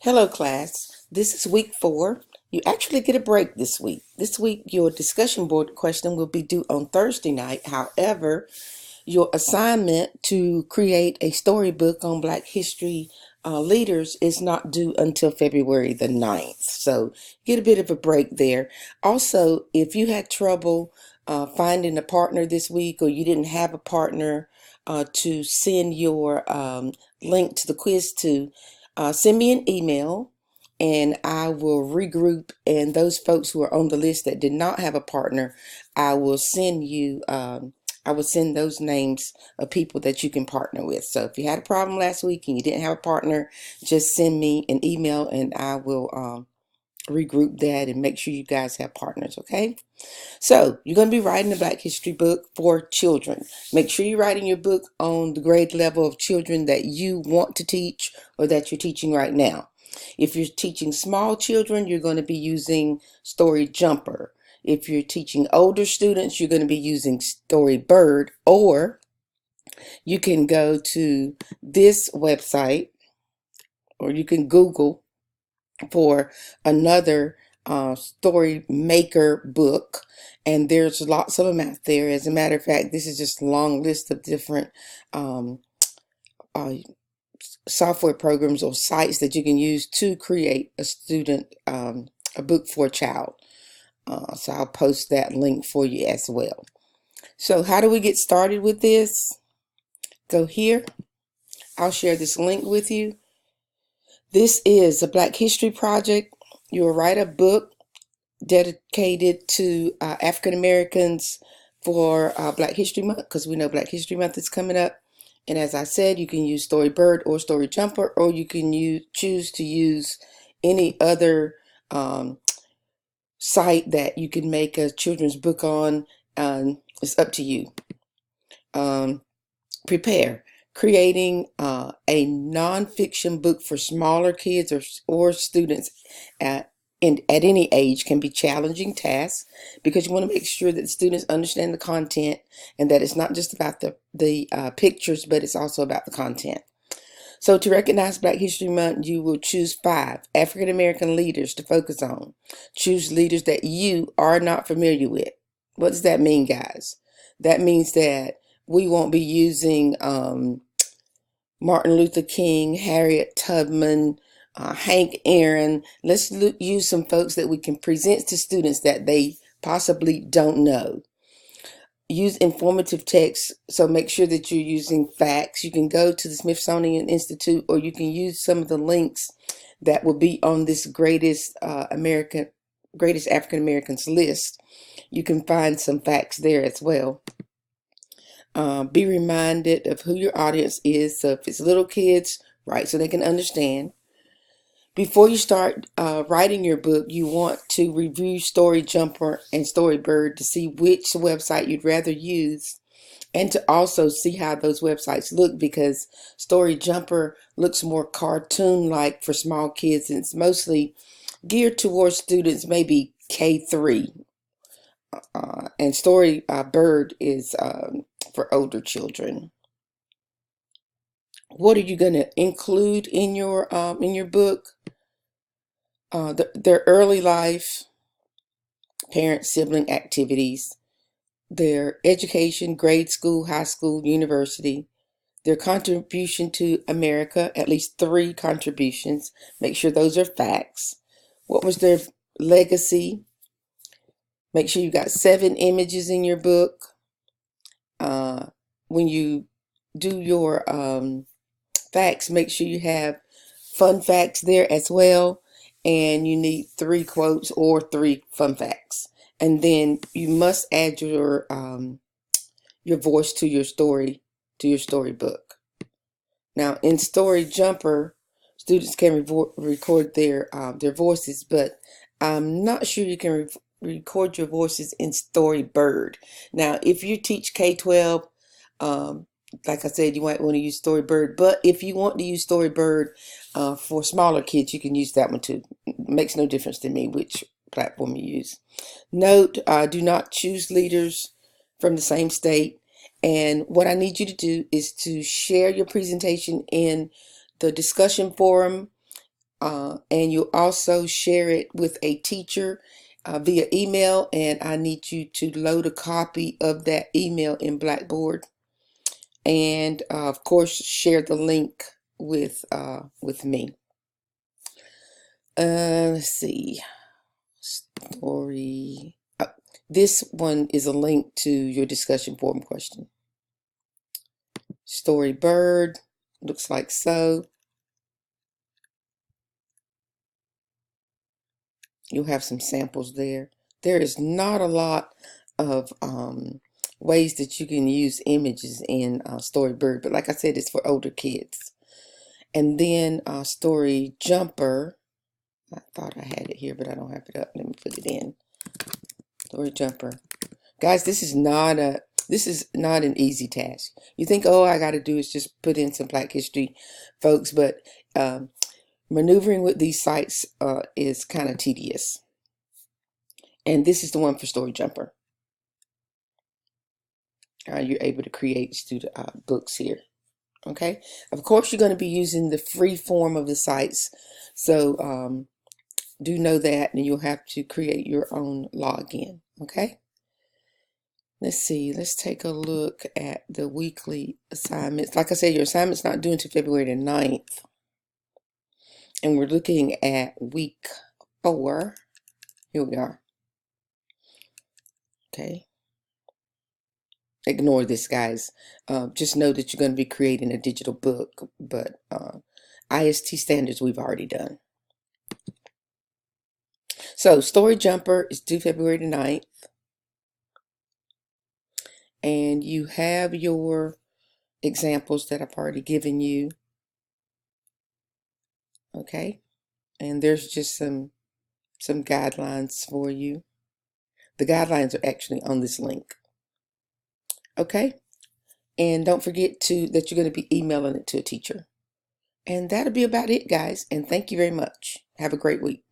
Hello, class. This is week 4. You actually get a break this week. This week, your discussion board question will be due on Thursday night. However, your assignment to create a storybook on Black History leaders is not due until February the 9th. So get a bit of a break there. Also, if you had trouble finding a partner this week or you didn't have a partner to send your link to the quiz to, send me an email and I will regroup. And those folks who are on the list that did not have a partner, I will send you. I will send those names of people that you can partner with. So if you had a problem last week and you didn't have a partner, just send me an email and I will regroup that and make sure you guys have partners, okay? So you're going to be writing a Black History book for children. Make sure you're writing your book on the grade level of children that you want to teach or that you're teaching right now. If you're teaching small children, you're going to be using Story Jumper. If you're teaching older students, you're going to be using Storybird, or you can go to this website or you can Google for another story maker book, and there's lots of them out there. As a matter of fact, this is just a long list of different um, uh, software programs or sites that you can use to create a book for a child. So I'll post that link for you as well. So how do we get started with this? Go here. I'll share this link with you. This is a Black History project. You'll write a book dedicated to African Americans for Black History Month, because we know Black History Month is coming up. And as I said, you can use Storybird or Story Jumper, or you can choose to use any other site that you can make a children's book on. It's up to you. Prepare. Creating a nonfiction book for smaller kids or students at any age can be challenging tasks, because you want to make sure that the students understand the content and that it's not just about the pictures, but it's also about the content. So to recognize Black History Month, you will choose 5 African American leaders to focus on. Choose leaders that you are not familiar with. What does that mean, guys? That means that we won't be using Martin Luther King, Harriet Tubman, Hank Aaron. Let's use some folks that we can present to students that they possibly don't know. Use informative text, so make sure that you're using facts. You can go to the Smithsonian Institute, or you can use some of the links that will be on this greatest African Americans list. You can find some facts there as well. Be reminded of who your audience is. So if it's little kids, write so they can understand. Before you start writing your book, you want to review Story Jumper and Storybird to see which website you'd rather use, and to also see how those websites look, because Story Jumper looks more cartoon-like for small kids, and it's mostly geared towards students maybe K3. And Storybird is for older children. What are you going to include in your book? Their early life, parent-sibling activities, their education, grade school, high school, university, their contribution to America, at least 3 contributions. Make sure those are facts. What was their legacy? Make sure you got 7 images in your book. When you do your facts, make sure you have fun facts there as well. And you need 3 quotes or 3 fun facts. And then you must add your voice to your storybook. Now in Story Jumper, students can record their voices, but I'm not sure you can record your voices in Storybird. Now, if you teach K-12, like I said, you might want to use Storybird, but if you want to use Storybird for smaller kids, you can use that one too. It makes no difference to me which platform you use. Note, do not choose leaders from the same state. And what I need you to do is to share your presentation in the discussion forum And you'll also share it with a teacher via email, and I need you to load a copy of that email in Blackboard, and of course share the link with me. Let's see, story. This one is a link to your discussion forum question. Story bird looks like so. You'll have some samples there. There is not a lot of ways that you can use images in Storybird, but like I said, it's for older kids. And then Story Jumper. I thought I had it here, but I don't have it up. Let me put it in. Story Jumper. Guys, this is not an easy task. You think, oh, I got to do is just put in some Black History, folks, but maneuvering with these sites is kind of tedious. And this is the one for Story Jumper. You're able to create student books here. Okay. Of course, you're going to be using the free form of the sites. So do know that, and you'll have to create your own login. Okay. Let's see. Let's take a look at the weekly assignments. Like I said, your assignment's not due until February the 9th. And we're looking at week 4. Here we are. Okay. Ignore this, guys. Just know that you're going to be creating a digital book, but IST standards we've already done. So Story Jumper is due February the 9th. And you have your examples that I've already given you. Okay. And there's just some guidelines for you. The guidelines are actually on this link. Okay. And don't forget that you're going to be emailing it to a teacher. And that'll be about it, guys. And thank you very much. Have a great week.